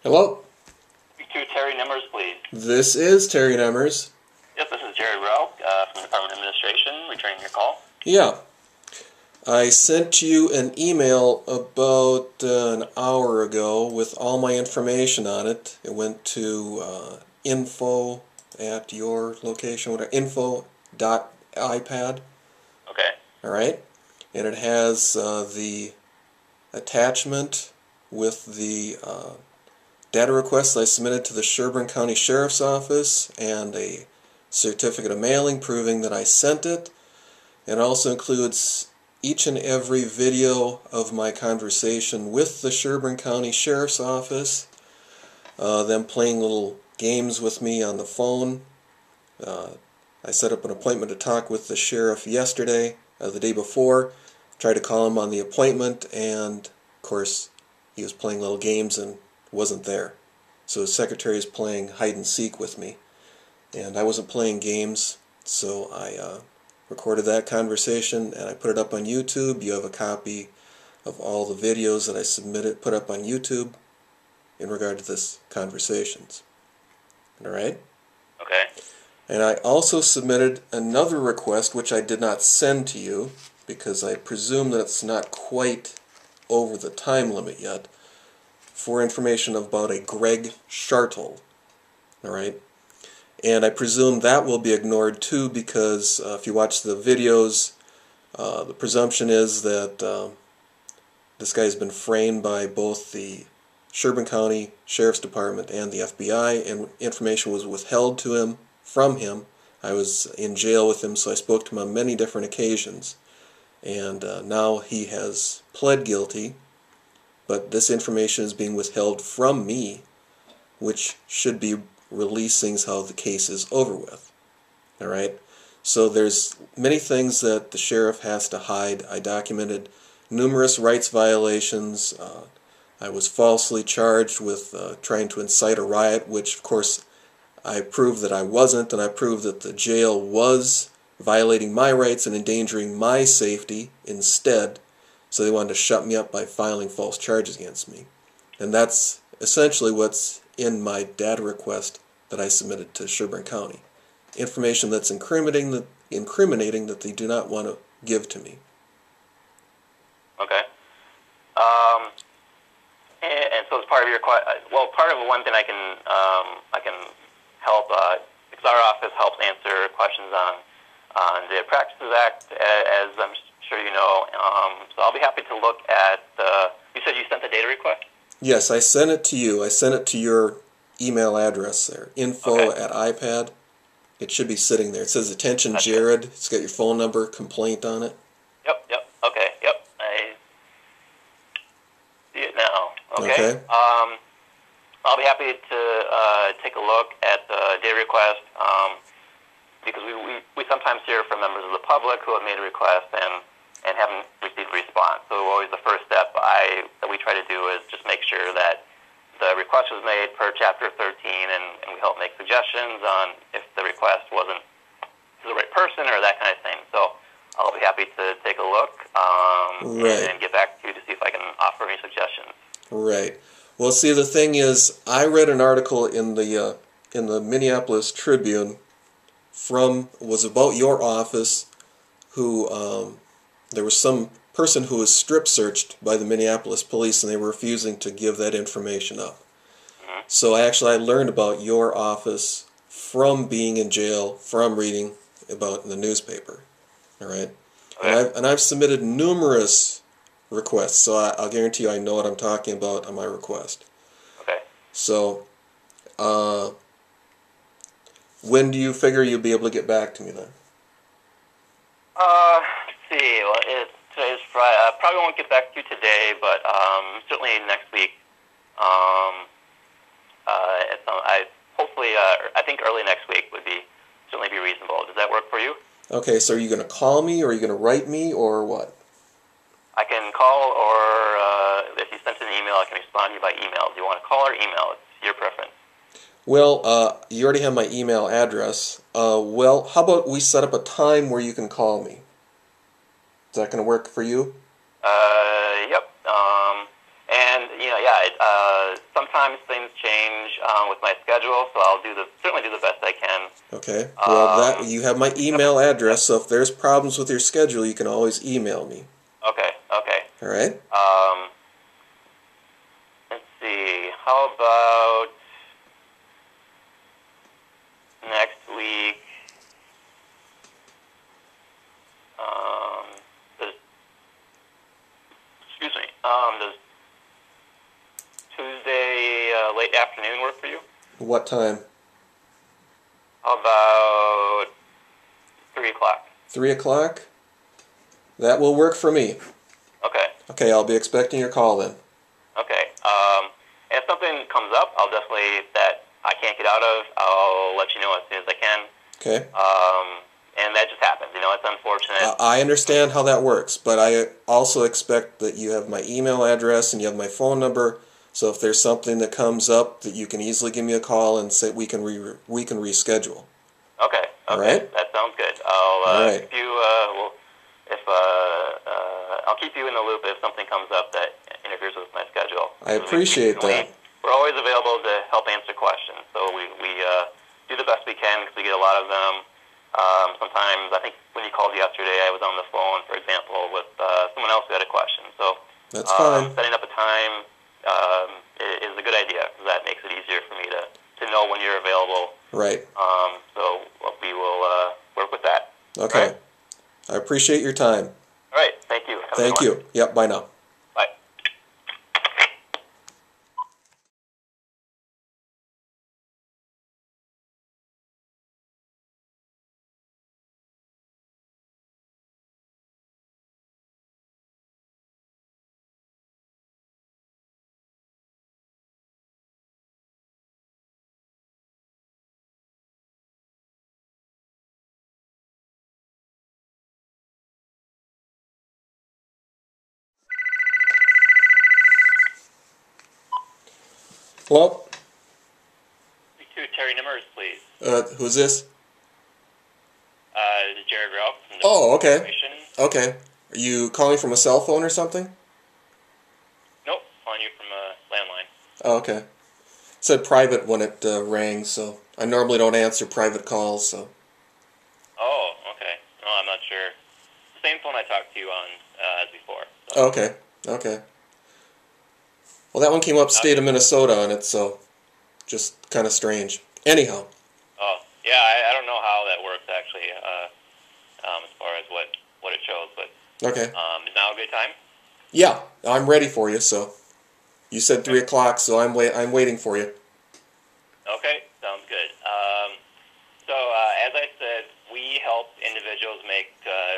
Hello? Speak to Terry Nemmers, please. This is Terry Nemmers. Yes, this is Jerry Rowe from the Department of Administration, returning your call. Yeah. I sent you an email about an hour ago with all my information on it. It went to info at your location, info.ipad. Okay. Alright? And it has the attachment with the data request I submitted to the Sherburne County Sheriff's Office and a certificate of mailing proving that I sent it. It also includes each and every video of my conversation with the Sherburne County Sheriff's Office, them playing little games with me on the phone. I set up an appointment to talk with the sheriff yesterday, the day before, tried to call him on the appointment, and of course he was playing little games and wasn't there. So his secretary is playing hide and seek with me, and I wasn't playing games, so I recorded that conversation and I put it up on YouTube. You have a copy of all the videos that I put up on YouTube in regard to this conversations. Alright? Okay. And I also submitted another request which I did not send to you because I presume that it's not quite over the time limit yet, for information about a Greg Shartle. Alright? And I presume that will be ignored too because if you watch the videos, the presumption is that this guy has been framed by both the Sherburne County Sheriff's Department and the FBI, and information was withheld from him. I was in jail with him, so I spoke to him on many different occasions. And now he has pled guilty, but this information is being withheld from me, which should be releasing how the case is over with. Alright? So there's many things that the sheriff has to hide. I documented numerous rights violations. I was falsely charged with trying to incite a riot, which of course I proved that I wasn't, and I proved that the jail was violating my rights and endangering my safety instead. So they wanted to shut me up by filing false charges against me. And that's essentially what's in my data request that I submitted to Sherburne County. Information that's incriminating that they do not want to give to me. Okay. And so as part of your part of one thing I can help because our office helps answer questions on the Practices Act, as I'm sure you know. So I'll be happy to look at you said you sent the data request? Yes, I sent it to you. I sent it to your email address there, info@ipad. It should be sitting there. It says, "Attention, That's Jared." It's got your phone number, complaint on it. Yep, okay, yep. I see it now. Okay. I'll be happy to take a look at the data request because we sometimes hear from members of the public who have made a request and haven't received a response. So always the first step that we try to do is just make sure that the request was made per Chapter 13, and we help make suggestions on if the request wasn't to the right person or that kind of thing. So I'll be happy to take a look and get back to you to see if I can offer any suggestions. Right. Well, see, the thing is, I read an article in the Minneapolis Tribune was about your office, who there was some person who was strip searched by the Minneapolis police, and they were refusing to give that information up. Mm-hmm. So I learned about your office from being in jail, from reading about in the newspaper. All right, okay. And I've submitted numerous requests, so I'll guarantee you I know what I'm talking about on my request. Okay. So, when do you figure you'll be able to get back to me then? Let's see. Well, today's Friday. I probably won't get back to you today, but certainly next week. I think early next week would certainly be reasonable. Does that work for you? Okay, so are you going to call me, or are you going to write me, or what? I can call, or if you sent an email, I can respond to you by email. Do you want to call or email? It's your preference. Well, you already have my email address. Well, how about we set up a time where you can call me? Is that going to work for you? Yep. And, sometimes things with my schedule, so I'll certainly do the best I can. Okay. Well, you have my email address, so if there's problems with your schedule, you can always email me. Okay. All right. Let's see. How about next week? Does Tuesday late afternoon work for you? What time? How about 3 o'clock? 3 o'clock? That will work for me. Okay. Okay, I'll be expecting your call then. Okay. If something comes up, that I can't get out of, I'll let you know as soon as I can. Okay. And that just happens. It's unfortunate. I understand how that works, but I also expect that you have my email address and you have my phone number. So if there's something that comes up, that you can easily give me a call and say we can reschedule. Okay. All right. That sounds good. All right. I'll keep you in the loop if something comes up that interferes with my schedule. I appreciate that. We're always available to help answer questions, so we do the best we can because we get a lot of them. Sometimes, I think when you called yesterday, I was on the phone, for example, with someone else who had a question. So that's fine. Setting up a time is a good idea because that makes it easier for me to know when you're available. Right. So we will work with that. Okay. Right? I appreciate your time. All right. Thank you. Thank you. Yep. Bye now. Bye. Hello? Speak to Terry Nimmers, please. Who's this? This is Jared Ralph from the Oh, okay. Corporation. Okay. Are you calling from a cell phone or something? Nope, calling you from a landline. Oh, okay. It said private when it rang, so I normally don't answer private calls, so. Oh, okay. No, I'm not sure. The same phone I talked to you on as before. So. Oh, okay. Okay. Well, that one came up state of Minnesota on it, so just kind of strange. Anyhow. Oh, yeah, I don't know how that works, actually, as far as what it shows, but Okay. is now a good time? Yeah, I'm ready for you, so. You said 3 o'clock, so I'm waiting for you. Okay, sounds good. As I said, we help individuals make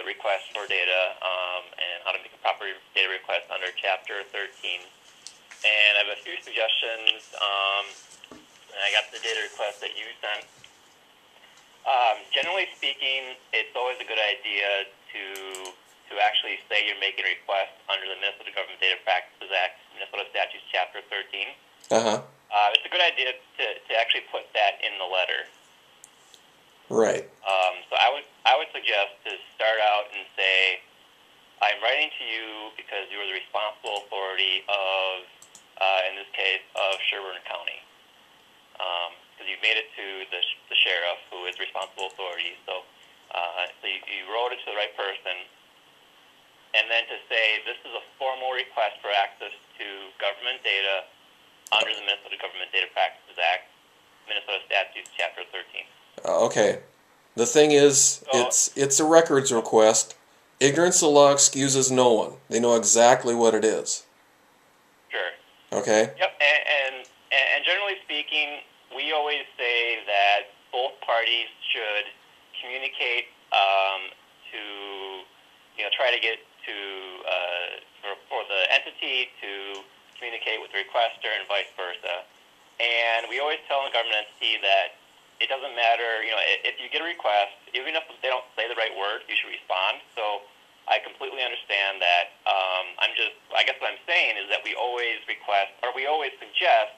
requests for data and how to make a proper data request under Chapter 13. And I have a few suggestions. And I got the data request that you sent. Generally speaking, it's always a good idea to actually say you're making a request under the Minnesota Government Data Practices Act, Minnesota Statutes Chapter 13. Uh-huh. It's a good idea to actually put that in the letter. Right. So I would suggest to start out and say, I'm writing to you because you are the responsible authority of, in this case, of Sherburne County. Because you made it to the sheriff, who is responsible authority. So you wrote it to the right person. And then to say, this is a formal request for access to government data under the Minnesota Government Data Practices Act, Minnesota Statutes Chapter 13. Okay. The thing is, it's a records request. Ignorance of law excuses no one. They know exactly what it is. Sure. Okay? Yep, and generally speaking, we always say that both parties should communicate to, try to get to, for the entity to communicate with the requester and vice versa. And we always tell the government entity that it doesn't matter, if you get a request, even if they don't say the right word, you should respond. So I completely understand that. I guess what I'm saying is that we always request, or we always suggest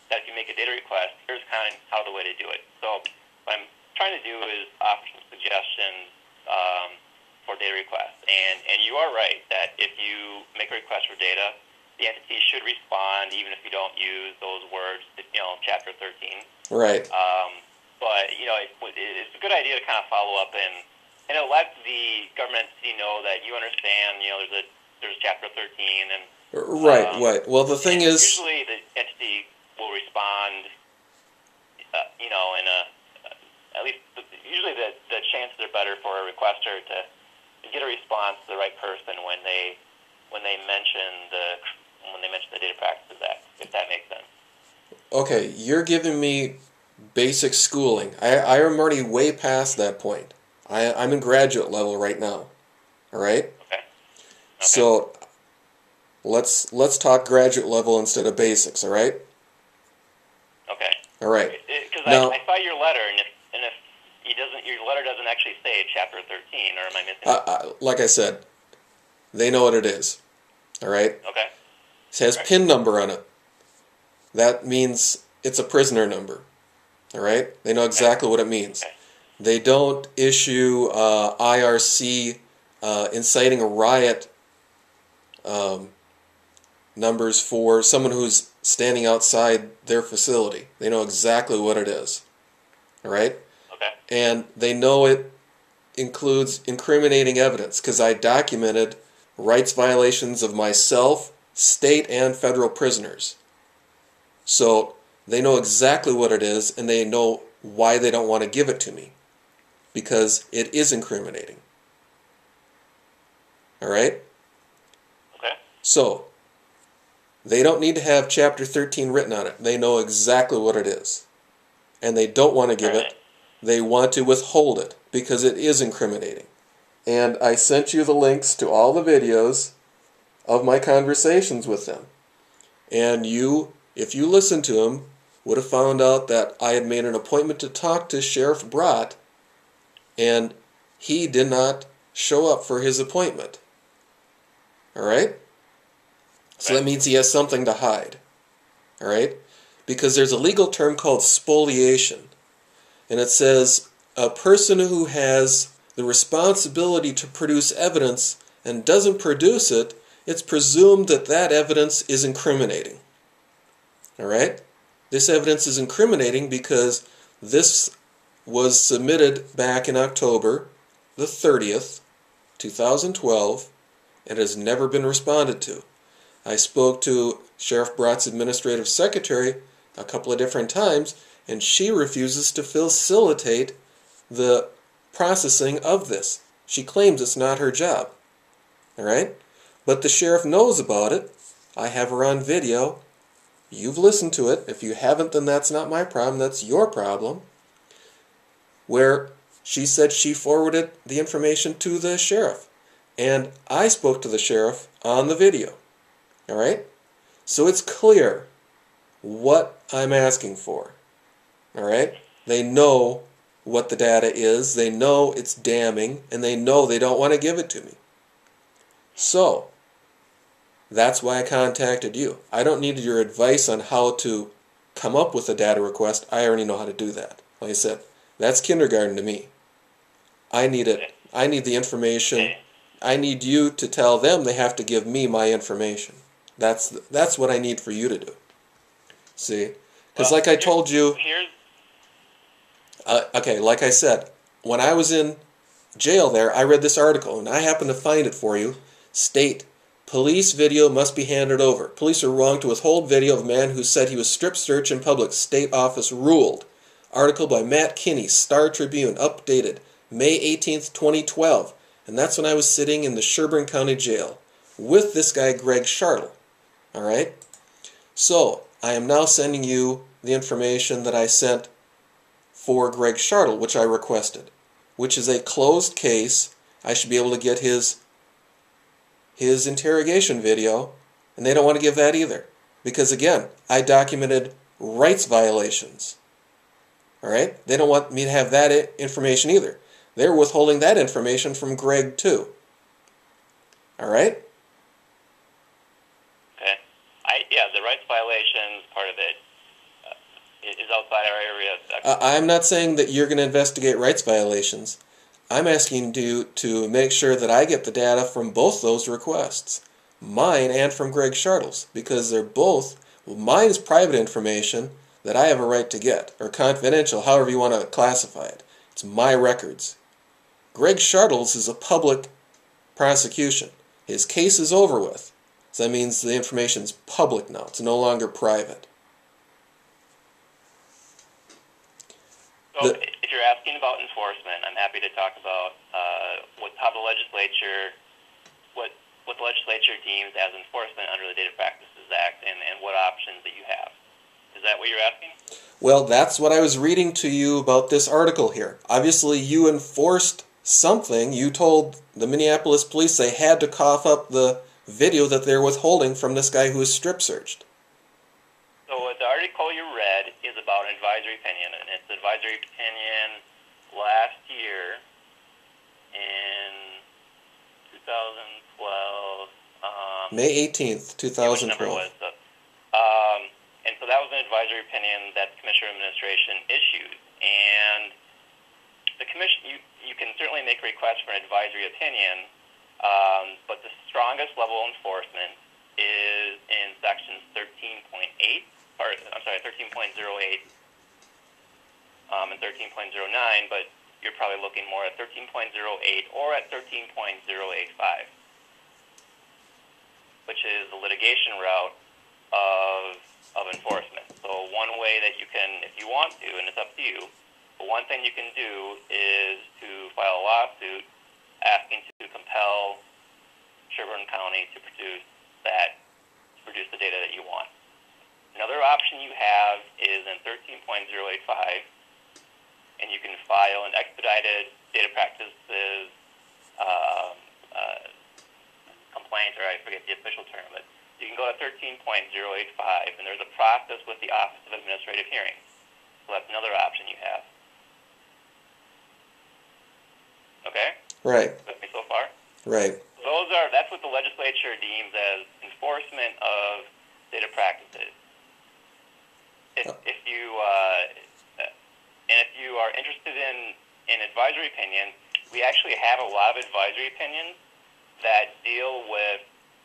that if you make a data request, here's kind of how the way to do it. So what I'm trying to do is offer some suggestions for data requests. And you are right that if you make a request for data, the entity should respond even if you don't use those words, Chapter 13. Right. But, it's a good idea to kind of follow up and let the government entity know that you understand, there's Chapter 13. And right. Well, the thing is... Usually the entity will respond, at least usually the chances are better for a requester to get a response to the right person when they mention the Data Practices Act, if that makes sense. Okay, you're giving me basic schooling. I am already way past that point. I'm in graduate level right now. All right? Okay. So let's talk graduate level instead of basics, all right? Okay. All right. Because I saw your letter, and if your letter doesn't actually say Chapter 13, or am I missing? Like I said, they know what it is. All right? Okay. It has PIN number on it. That means it's a prisoner number. All right? They know exactly what it means. Okay. They don't issue IRC inciting a riot numbers for someone who's standing outside their facility. They know exactly what it is. All right? Okay. And they know it includes incriminating evidence because I documented rights violations of myself, state, and federal prisoners. So they know exactly what it is, and they know why they don't want to give it to me. Because it is incriminating. All right? Okay. So, they don't need to have Chapter 13 written on it. They know exactly what it is. And they don't want to give it. They want to withhold it because it is incriminating. And I sent you the links to all the videos of my conversations with them. And you, if you listened to them, would have found out that I had made an appointment to talk to Sheriff Brott, and he did not show up for his appointment. All right? So that means he has something to hide. All right? Because there's a legal term called spoliation. And it says a person who has the responsibility to produce evidence and doesn't produce it, it's presumed that that evidence is incriminating. All right? This evidence is incriminating because this was submitted back in October the 30th, 2012, and has never been responded to. I spoke to Sheriff Brott's administrative secretary a couple of different times, and she refuses to facilitate the processing of this. She claims it's not her job. All right? But the sheriff knows about it. I have her on video. You've listened to it. If you haven't, then that's not my problem. That's your problem. Where she said she forwarded the information to the sheriff. And I spoke to the sheriff on the video. All right? So it's clear what I'm asking for. All right? They know what the data is. They know it's damning. And they know they don't want to give it to me. So, that's why I contacted you. I don't need your advice on how to come up with a data request. I already know how to do that. Like I said, that's kindergarten to me. I need it. I need the information. I need you to tell them they have to give me my information. That's what I need for you to do. See? Because like I told you... okay, like I said, when I was in jail there, I read this article, and I happened to find it for you. State, police video must be handed over. Police are wrong to withhold video of man who said he was strip searched in public. State office ruled. Article by Matt Kinney, Star Tribune, updated May 18th, 2012. And that's when I was sitting in the Sherburne County Jail with this guy, Greg Shartle. All right? So, I am now sending you the information that I sent for Greg Shartle, which I requested, which is a closed case. I should be able to get his interrogation video, and they don't want to give that either. Because, again, I documented rights violations. All right? They don't want me to have that information either. They're withholding that information from Greg, too. All right? Okay. Yeah, the rights violations part of it is outside our area. I'm not saying that you're going to investigate rights violations. I'm asking you to make sure that I get the data from both those requests. mine and from Greg Shartle's, because they're both, well, mine is private information that I have a right to get, or confidential, however you want to classify it. It's my records. Greg Shartle's is a public prosecution. His case is over with. So that means the information's public now. It's no longer private. So if you're asking about enforcement, I'm happy to talk about how the legislature, what the legislature deems as enforcement under the Data Practices Act, and what options that you have. Is that what you're asking? Well, that's what I was reading to you about this article here. Obviously, you enforced something. You told the Minneapolis police they had to cough up the video that they're withholding from this guy who was strip searched. So the article you read is about an advisory opinion, and it's an advisory opinion last year in 2012. May 18th, 2012. Which number was the, and so that was an advisory opinion that the Commissioner Administration issued. And the Commission, you can certainly make a request for an advisory opinion, but the strongest level of enforcement is in sections 13.8, or I'm sorry, 13.08 and 13.09, but you're probably looking more at 13.08 or at 13.085, which is the litigation route of enforcement. So one way that you can, if you want to, and it's up to you, but one thing you can do is to file a lawsuit asking to compel Sherburne County to produce the data that you want. Another option you have is in 13.085, and you can file an expedited data practices complaint, or I forget the official term, but you can go to 13.085, and there's a process with the Office of Administrative Hearings. So that's another option you have. Okay? Right. With me so far? Right. That's what the legislature deems as enforcement of data practices. If you are interested in advisory opinions, we actually have a lot of advisory opinions that deal with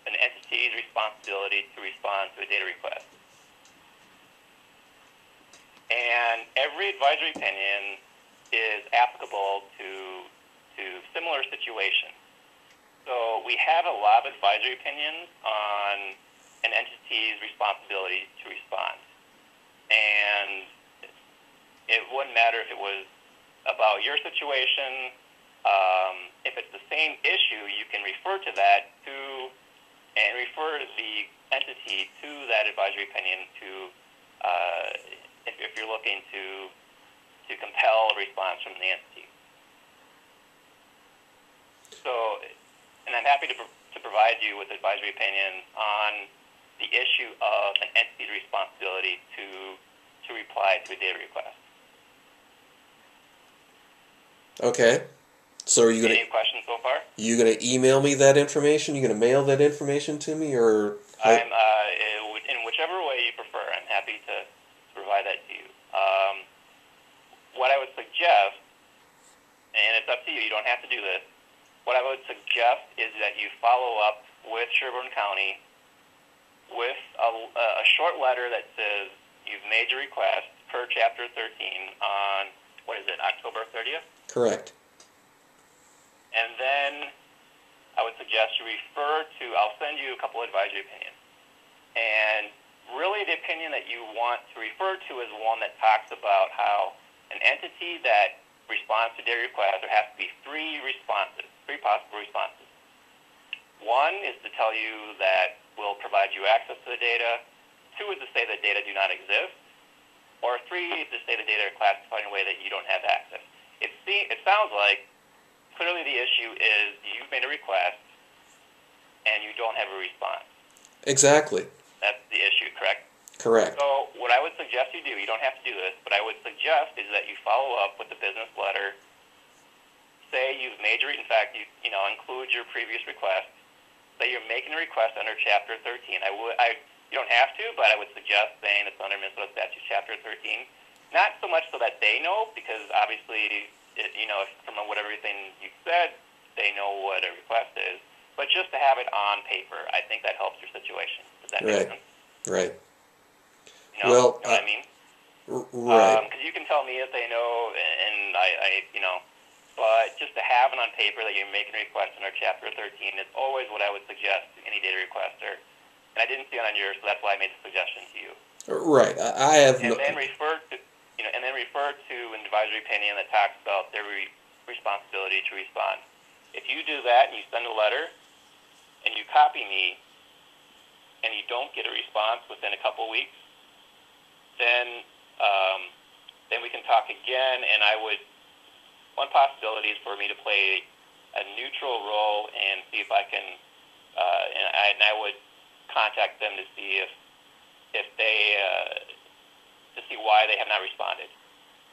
an entity's responsibility to respond to a data request. And every advisory opinion is applicable to similar situations. So we have a lot of advisory opinions on an entity's responsibility to respond. And it wouldn't matter if it was about your situation. If it's the same issue, you can refer to that and refer the entity to that advisory opinion if you're looking to compel a response from the entity. So, and I'm happy to provide you with advisory opinions on the issue of an entity's responsibility to reply to a data request. Okay. So are you Any questions so far? You gonna email me that information? You gonna mail that information to me, or? I'm in whichever way you prefer. I'm happy to provide that to you. What I would suggest, and it's up to you. You don't have to do this. What I would suggest is that you follow up with Sherburne County with a short letter that says you've made your request per Chapter 13 on, October 30th? Correct. And then I would suggest you refer to, I'll send you a couple advisory opinions. And really the opinion that you want to refer to is one that talks about how an entity that responds to data requests, there has to be three possible responses. One is to tell you that we'll provide you access to the data. Two is to say that data do not exist. Or three is to say the data are classified in a way that you don't have access. It sounds like clearly the issue is you've made a request and you don't have a response. Exactly. That's the issue, correct? Correct. So what I would suggest you do, you don't have to do this, but I would suggest is that you follow up with the business letter. Say you've made your, in fact, you include your previous request. Say you're making a request under Chapter 13. You don't have to, but I would suggest saying it's under Minnesota Statute Chapter 13. Not so much so that they know, because obviously, from whatever everything you said, they know what a request is. but just to have it on paper, I think that helps your situation. Does that make sense? Right. You know what I mean? Right. Because you can tell me if they know, and I but just to have it on paper that you're making a request under Chapter 13 is always what I would suggest to any data requester. And I didn't see it on yours, so that's why I made the suggestion to you. Right. I have and then refer to an advisory opinion that talks about their responsibility to respond. If you do that and you send a letter and you copy me and you don't get a response within a couple weeks, then we can talk again. And one possibility is for me to play a neutral role and see if I can, and I would contact them to see if they to see why they have not responded.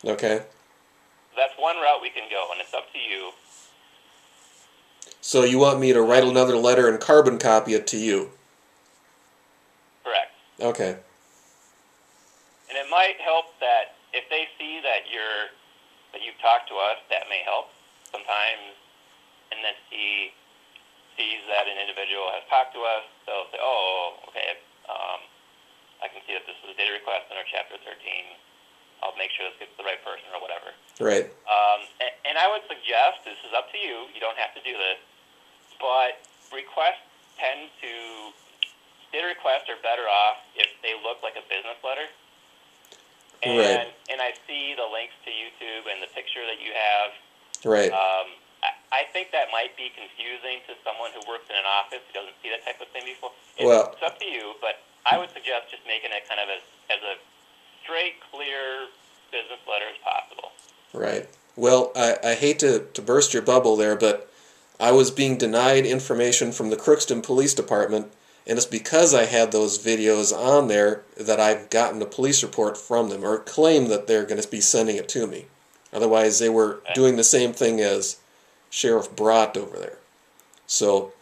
Okay. That's one route we can go, and it's up to you. So you want me to write another letter and carbon copy it to you? Correct. Okay. And it might help that if they see that you've talked to us, that may help sometimes, and then sees that an individual has talked to us, they'll say, oh, okay, I can see that this is a data request under Chapter 13. I'll make sure this gets to the right person or whatever. Right. And I would suggest, this is up to you, you don't have to do this, but data requests are better off if they look like a business letter. And I see the links to YouTube and the picture that you have. Right. I think that might be confusing to someone who works in an office who doesn't see that type of thing before. It's up to you, but I would suggest just making it kind of as a straight, clear business letter as possible. Right. Well, I hate to burst your bubble there, but I was being denied information from the Crookston Police Department, and it's because I had those videos on there that I've gotten a police report from them, or claim that they're going to be sending it to me. Otherwise, they were doing the same thing as Sheriff Brott over there. So,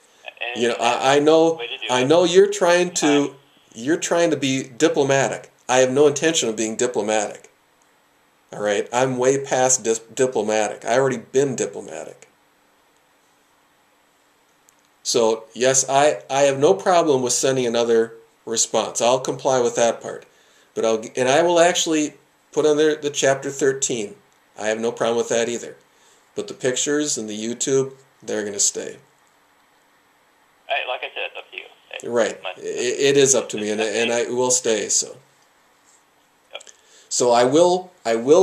I know you're trying to be diplomatic. I have no intention of being diplomatic. All right, I'm way past diplomatic. I already been diplomatic. So yes, I have no problem with sending another response. I'll comply with that part, but I will actually put on there the Chapter 13. I have no problem with that either. But the pictures and the YouTube, they're going to stay. Like I said, it's up to you. Right. It is up to me, and I will stay. So. Yep. So I will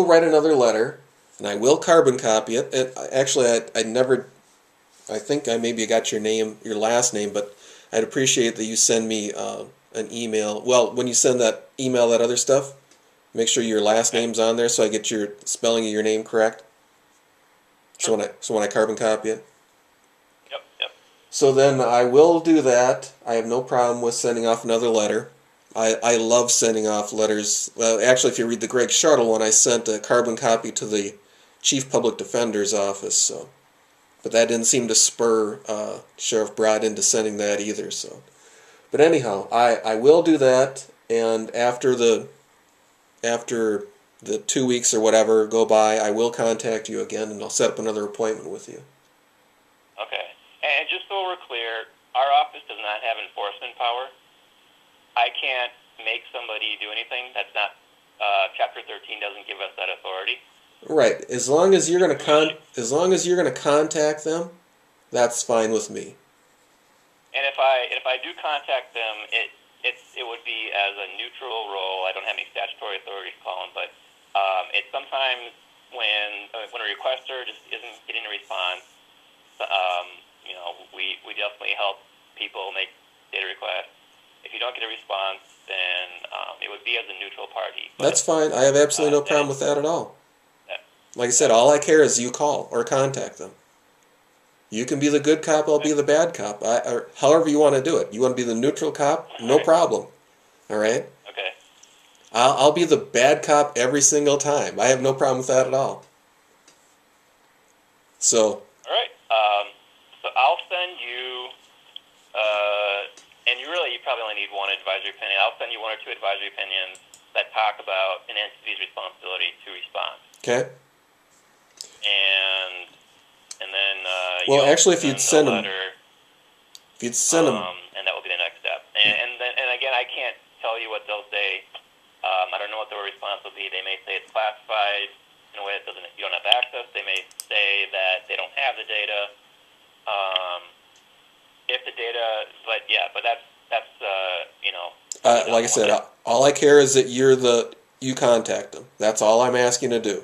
write another letter, and I will carbon copy it. And actually, I think I maybe got your last name, but I'd appreciate that you send me an email. Well, when you send that email, that other stuff, make sure your last name's on there so I get your spelling of your name correct. Sure. So when I carbon copy it. Yep. So then I will do that. I have no problem with sending off another letter. I love sending off letters. Well, actually, if you read the Greg Shartle one, I sent a carbon copy to the Chief Public Defender's office. So, but that didn't seem to spur Sheriff Brott into sending that either. So, but anyhow, I will do that, and after the 2 weeks or whatever go by, I will contact you again, and I'll set up another appointment with you. Okay. And just so we're clear, our office does not have enforcement power. I can't make somebody do anything. That's not, Chapter 13 doesn't give us that authority. Right. As long as you're going to contact them, that's fine with me. And if I do contact them, it would be as a neutral role. I don't have any statutory authority to call them, but it's sometimes when a requester just isn't getting a response. We definitely help people make data requests. If you don't get a response, then it would be as a neutral party. But, that's fine. I have absolutely no problem with that at all. Like I said, all I care is you call or contact them. You can be the good cop, I'll be the bad cop. Or however you want to do it. You want to be the neutral cop? No problem. All right? Okay. I'll be the bad cop every single time. I have no problem with that at all. So. All right. So I'll send you, and you probably only need one advisory opinion. I'll send you one or two advisory opinions that talk about an entity's responsibility to respond. Okay. And then well, actually, if you'd send them, If you'd send them... and that will be the next step. And again, I can't tell you what they'll say. I don't know what their response will be. They may say it's classified in a way that you don't have access. They may say that they don't have the data. If the data, but that's like I said, all I care is that you contact them. That's all I'm asking to do.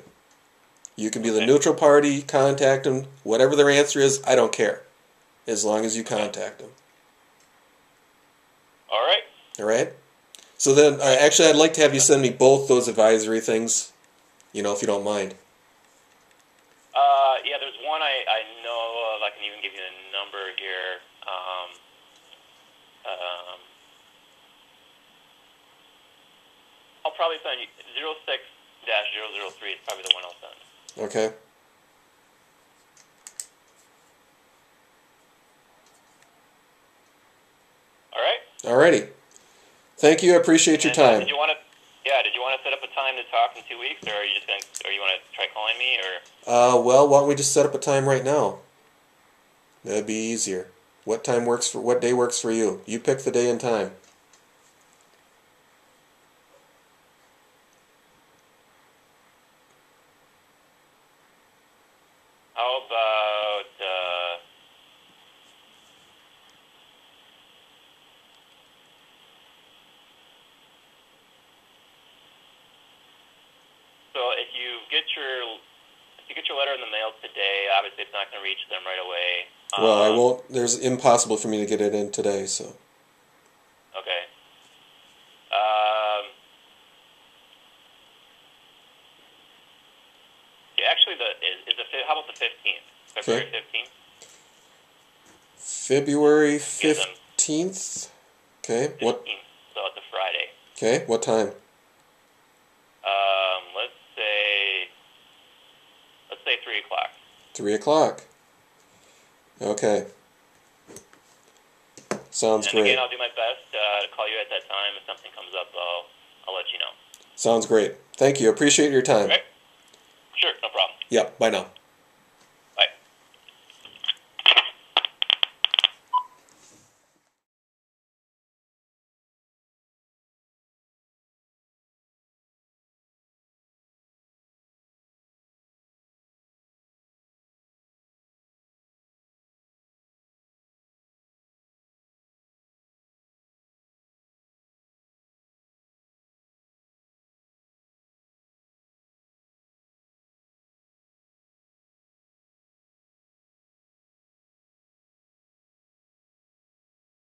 You can be the neutral party, contact them. Whatever their answer is, I don't care, as long as you contact them. All right. All right. So then, actually, I'd like to have you send me both those advisory things, if you don't mind. Yeah, there's one I know of. I can even give you the number here. I'll probably send you 06-003 is probably the one I'll send. Okay. All right. Alrighty. Thank you. I appreciate your time. Did you want to set up a time to talk in 2 weeks, or are you want to try calling me, or? Well, why don't we just set up a time right now? That'd be easier. What day works for you? You pick the day and time. How about so if you get your letter in the mail today, obviously it's not going to reach them right away. Well, I won't. There's impossible for me to get it in today, so. Okay. Actually, how about the 15th? February 15th? February 15th? Okay. 15th, so it's a Friday. Okay, what time? Let's say 3 o'clock. 3 o'clock. Okay. Sounds great. And again, I'll do my best to call you at that time. If something comes up, I'll let you know. Sounds great. Thank you. Appreciate your time. Okay. Sure, no problem. Yep, bye now.